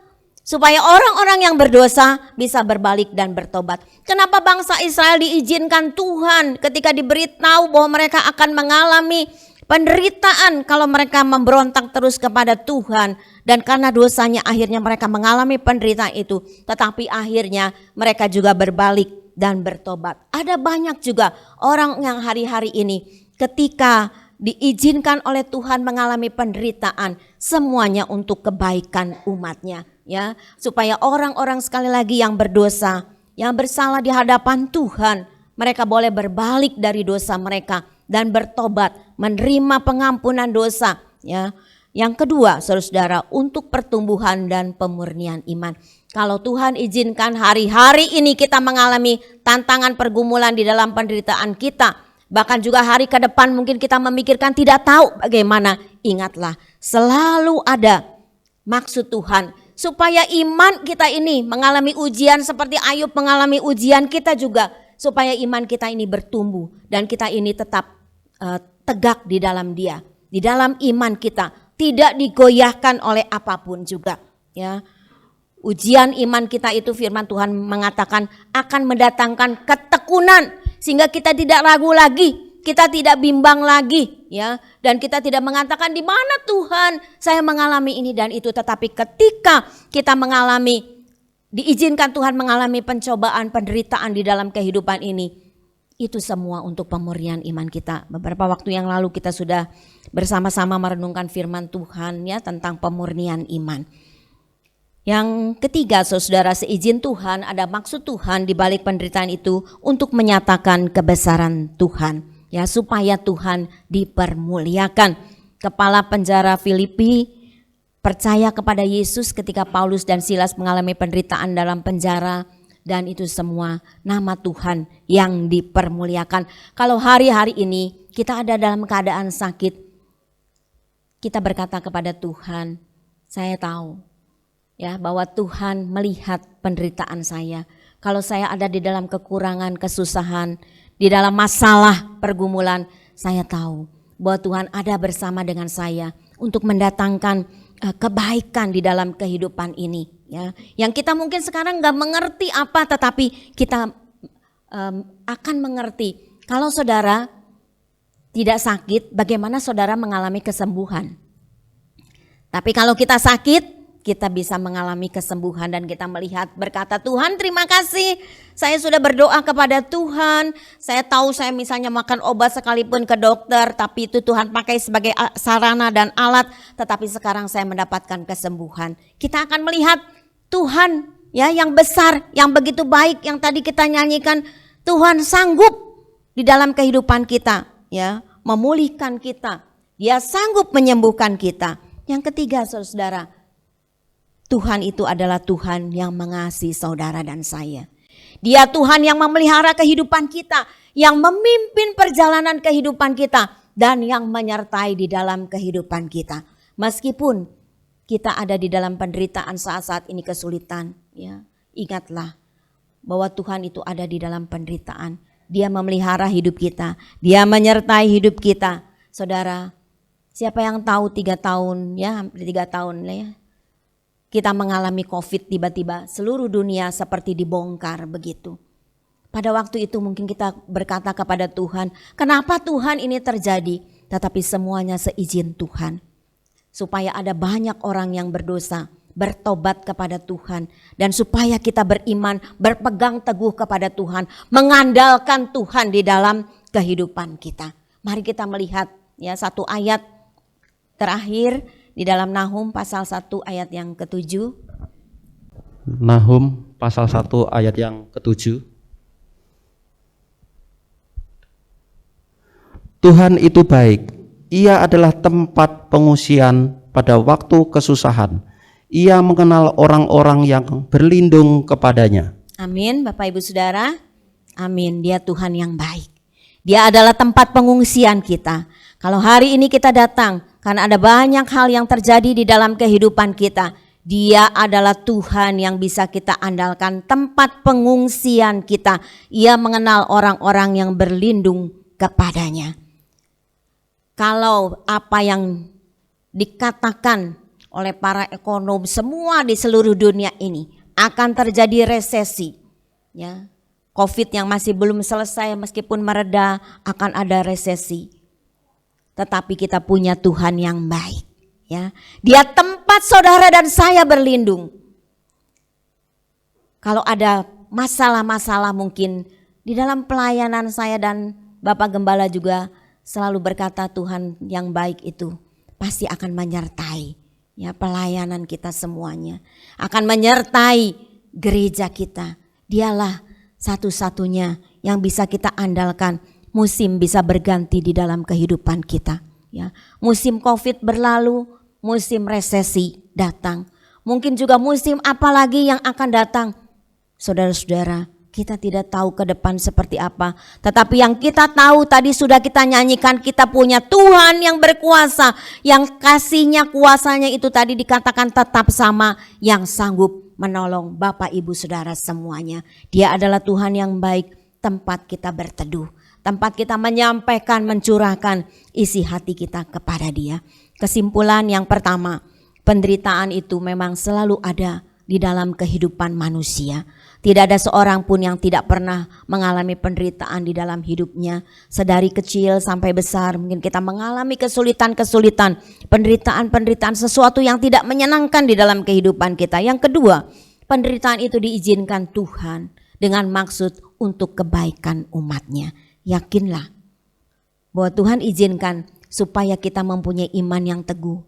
Supaya orang-orang yang berdosa bisa berbalik dan bertobat. Kenapa bangsa Israel diizinkan Tuhan ketika diberitahu bahwa mereka akan mengalami penderitaan kalau mereka memberontak terus kepada Tuhan. Dan karena dosanya akhirnya mereka mengalami penderitaan itu. Tetapi akhirnya mereka juga berbalik dan bertobat. Ada banyak juga orang yang hari-hari ini ketika diizinkan oleh Tuhan mengalami penderitaan, semuanya untuk kebaikan umatnya. Ya, supaya orang-orang sekali lagi yang berdosa, yang bersalah di hadapan Tuhan, mereka boleh berbalik dari dosa mereka dan bertobat, menerima pengampunan dosa. Ya, yang kedua, saudara-saudara, untuk pertumbuhan dan pemurnian iman. Kalau Tuhan izinkan hari-hari ini kita mengalami tantangan pergumulan di dalam penderitaan kita, bahkan juga hari ke depan mungkin kita memikirkan tidak tahu bagaimana, ingatlah selalu ada maksud Tuhan. Supaya iman kita ini mengalami ujian seperti Ayub mengalami ujian, kita juga supaya iman kita ini bertumbuh dan kita ini tetap tegak di dalam Dia, di dalam iman kita tidak digoyahkan oleh apapun juga. Ya, ujian iman kita itu firman Tuhan mengatakan akan mendatangkan ketekunan sehingga kita tidak ragu lagi. Kita tidak bimbang lagi ya, dan kita tidak mengatakan di mana Tuhan saya mengalami ini dan itu, tetapi ketika kita mengalami, diizinkan Tuhan mengalami pencobaan, penderitaan di dalam kehidupan ini, itu semua untuk pemurnian iman kita. Beberapa waktu yang lalu kita sudah bersama-sama merenungkan firman Tuhan ya tentang pemurnian iman. Yang ketiga, saudara, seizin Tuhan, ada maksud Tuhan di balik penderitaan itu untuk menyatakan kebesaran Tuhan, ya, supaya Tuhan dipermuliakan. Kepala penjara Filipi percaya kepada Yesus ketika Paulus dan Silas mengalami penderitaan dalam penjara, dan itu semua nama Tuhan yang dipermuliakan. Kalau hari-hari ini kita ada dalam keadaan sakit, kita berkata kepada Tuhan, saya tahu ya bahwa Tuhan melihat penderitaan saya. Kalau saya ada di dalam kekurangan, kesusahan, di dalam masalah, pergumulan, saya tahu bahwa Tuhan ada bersama dengan saya untuk mendatangkan kebaikan di dalam kehidupan ini. Ya, yang kita mungkin sekarang nggak mengerti apa, tetapi kita akan mengerti. Kalau saudara tidak sakit, bagaimana saudara mengalami kesembuhan? Tapi kalau kita sakit, kita bisa mengalami kesembuhan dan kita melihat berkata, Tuhan terima kasih, saya sudah berdoa kepada Tuhan, saya tahu saya misalnya makan obat sekalipun ke dokter, tapi itu Tuhan pakai sebagai sarana dan alat, tetapi sekarang saya mendapatkan kesembuhan. Kita akan melihat Tuhan ya yang besar, yang begitu baik, yang tadi kita nyanyikan, Tuhan sanggup di dalam kehidupan kita, ya, memulihkan kita, Dia sanggup menyembuhkan kita. Yang ketiga, saudara, Tuhan itu adalah Tuhan yang mengasihi saudara dan saya. Dia Tuhan yang memelihara kehidupan kita, yang memimpin perjalanan kehidupan kita, dan yang menyertai di dalam kehidupan kita. Meskipun kita ada di dalam penderitaan saat-saat ini kesulitan, ya, ingatlah bahwa Tuhan itu ada di dalam penderitaan. Dia memelihara hidup kita, Dia menyertai hidup kita. Saudara, siapa yang tahu 3 tahun, ya hampir 3 tahun lah ya, kita mengalami COVID, tiba-tiba seluruh dunia seperti dibongkar begitu. Pada waktu itu mungkin kita berkata kepada Tuhan, kenapa Tuhan ini terjadi? Tetapi semuanya seizin Tuhan. Supaya ada banyak orang yang berdosa, bertobat kepada Tuhan. Dan supaya kita beriman, berpegang teguh kepada Tuhan, mengandalkan Tuhan di dalam kehidupan kita. Mari kita melihat ya satu ayat terakhir di dalam Nahum pasal 1 ayat yang ke-7. Nahum pasal 1 ayat yang ke-7. Tuhan itu baik, Ia adalah tempat pengungsian pada waktu kesusahan. Ia mengenal orang-orang yang berlindung kepadanya. Amin, Bapak Ibu Saudara. Amin, Dia Tuhan yang baik. Dia adalah tempat pengungsian kita. Kalau hari ini kita datang, karena ada banyak hal yang terjadi di dalam kehidupan kita, Dia adalah Tuhan yang bisa kita andalkan, tempat pengungsian kita. Ia mengenal orang-orang yang berlindung kepadanya. Kalau apa yang dikatakan oleh para ekonom semua di seluruh dunia ini akan terjadi resesi, ya, COVID yang masih belum selesai meskipun mereda, akan ada resesi. Tetapi kita punya Tuhan yang baik, ya. Dia tempat saudara dan saya berlindung. Kalau ada masalah-masalah mungkin di dalam pelayanan saya, dan Bapak Gembala juga selalu berkata Tuhan yang baik itu pasti akan menyertai ya pelayanan kita semuanya. Akan menyertai gereja kita. Dialah satu-satunya yang bisa kita andalkan. Musim bisa berganti di dalam kehidupan kita. Ya, musim COVID berlalu, musim resesi datang. Mungkin juga musim apa lagi yang akan datang. Saudara-saudara, kita tidak tahu ke depan seperti apa. Tetapi yang kita tahu tadi sudah kita nyanyikan, kita punya Tuhan yang berkuasa. Yang kasihnya, kuasanya itu tadi dikatakan tetap sama, yang sanggup menolong Bapak Ibu Saudara semuanya. Dia adalah Tuhan yang baik, tempat kita berteduh. Tempat kita menyampaikan, mencurahkan isi hati kita kepada Dia. Kesimpulan yang pertama, penderitaan itu memang selalu ada di dalam kehidupan manusia. Tidak ada seorang pun yang tidak pernah mengalami penderitaan di dalam hidupnya. Sedari kecil sampai besar mungkin kita mengalami kesulitan-kesulitan, penderitaan-penderitaan, sesuatu yang tidak menyenangkan di dalam kehidupan kita. Yang kedua, penderitaan itu diizinkan Tuhan dengan maksud untuk kebaikan umatnya. Yakinlah bahwa Tuhan izinkan supaya kita mempunyai iman yang teguh.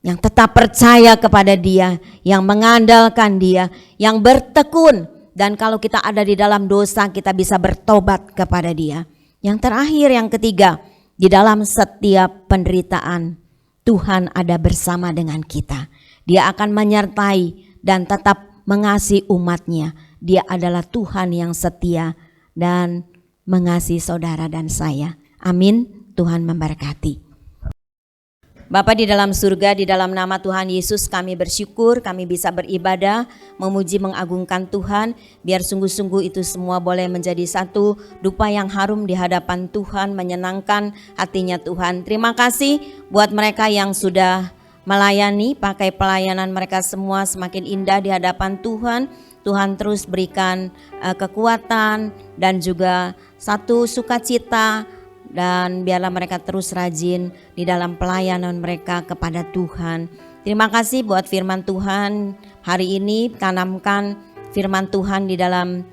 yang tetap percaya kepada Dia, yang mengandalkan Dia, yang bertekun. Dan kalau kita ada di dalam dosa, kita bisa bertobat kepada Dia. Yang terakhir, yang ketiga, di dalam setiap penderitaan, Tuhan ada bersama dengan kita. Dia akan menyertai dan tetap mengasihi umat-Nya. Dia adalah Tuhan yang setia dan mengasihi saudara dan saya. Amin. Tuhan memberkati. Bapa di dalam surga, di dalam nama Tuhan Yesus kami bersyukur, kami bisa beribadah, memuji, mengagungkan Tuhan. Biar sungguh-sungguh itu semua boleh menjadi satu dupa yang harum di hadapan Tuhan, menyenangkan hatinya Tuhan. Terima kasih buat mereka yang sudah melayani, pakai pelayanan mereka semua semakin indah di hadapan Tuhan. Tuhan terus berikan kekuatan dan juga satu sukacita, dan biarlah mereka terus rajin di dalam pelayanan mereka kepada Tuhan. Terima kasih buat firman Tuhan hari ini. Tanamkan firman Tuhan di dalam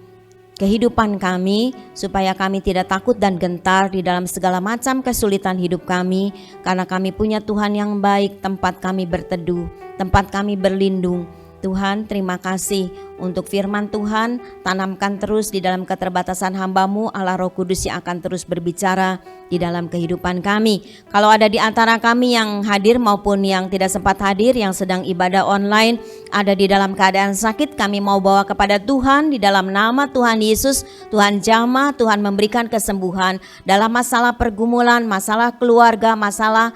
kehidupan kami, supaya kami tidak takut dan gentar di dalam segala macam kesulitan hidup kami, karena kami punya Tuhan yang baik, tempat kami berteduh, tempat kami berlindung. Tuhan, terima kasih untuk firman Tuhan. Tanamkan terus di dalam keterbatasan hamba-Mu, Allah Roh Kudus yang akan terus berbicara di dalam kehidupan kami. Kalau ada di antara kami yang hadir maupun yang tidak sempat hadir, yang sedang ibadah online, ada di dalam keadaan sakit, kami mau bawa kepada Tuhan di dalam nama Tuhan Yesus. Tuhan jamah, Tuhan memberikan kesembuhan dalam masalah pergumulan, masalah keluarga, masalah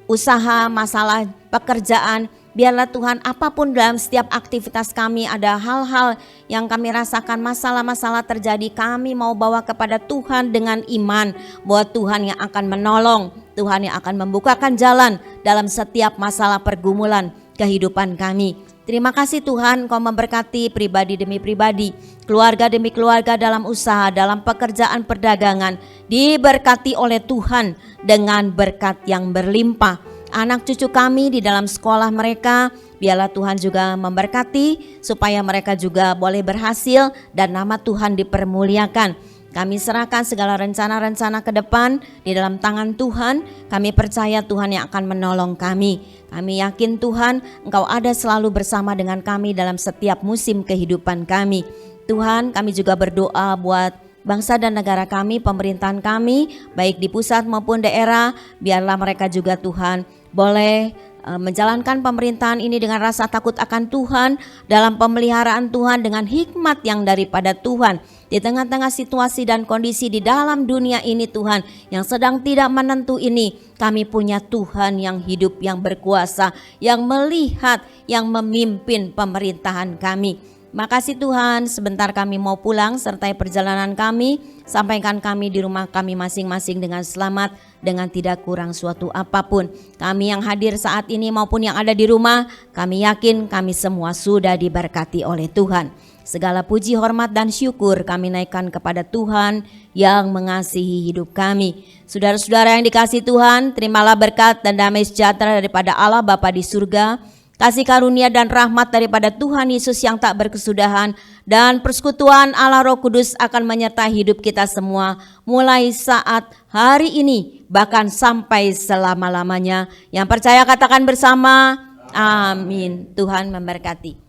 usaha, masalah pekerjaan. Biarlah Tuhan, apapun dalam setiap aktivitas kami ada hal-hal yang kami rasakan, masalah-masalah terjadi, kami mau bawa kepada Tuhan dengan iman bahwa Tuhan yang akan menolong, Tuhan yang akan membukakan jalan dalam setiap masalah pergumulan kehidupan kami. Terima kasih Tuhan, Kau memberkati pribadi demi pribadi, keluarga demi keluarga dalam usaha, dalam pekerjaan perdagangan, diberkati oleh Tuhan dengan berkat yang berlimpah. Anak cucu kami di dalam sekolah mereka, biarlah Tuhan juga memberkati supaya mereka juga boleh berhasil dan nama Tuhan dipermuliakan. Kami serahkan segala rencana-rencana ke depan di dalam tangan Tuhan. Kami percaya Tuhan yang akan menolong kami. Kami yakin Tuhan, Engkau ada selalu bersama dengan kami dalam setiap musim kehidupan kami. Tuhan, kami juga berdoa buat bangsa dan negara kami, pemerintahan kami, baik di pusat maupun daerah. Biarlah mereka juga Tuhan boleh menjalankan pemerintahan ini dengan rasa takut akan Tuhan, dalam pemeliharaan Tuhan, dengan hikmat yang daripada Tuhan. Di tengah-tengah situasi dan kondisi di dalam dunia ini Tuhan, yang sedang tidak menentu ini, kami punya Tuhan yang hidup, yang berkuasa, yang melihat, yang memimpin pemerintahan kami. Makasih Tuhan, sebentar kami mau pulang, sertai perjalanan kami, sampaikan kami di rumah kami masing-masing dengan selamat, dengan tidak kurang suatu apapun. Kami yang hadir saat ini maupun yang ada di rumah, kami yakin kami semua sudah diberkati oleh Tuhan. Segala puji, hormat dan syukur kami naikkan kepada Tuhan yang mengasihi hidup kami. Saudara-saudara yang dikasihi Tuhan, terimalah berkat dan damai sejahtera daripada Allah Bapa di surga, kasih karunia dan rahmat daripada Tuhan Yesus yang tak berkesudahan, dan persekutuan Allah Roh Kudus akan menyertai hidup kita semua mulai saat hari ini bahkan sampai selama-lamanya. Yang percaya katakan bersama, amin. Tuhan memberkati.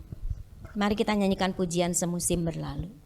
Mari kita nyanyikan pujian semusim berlalu.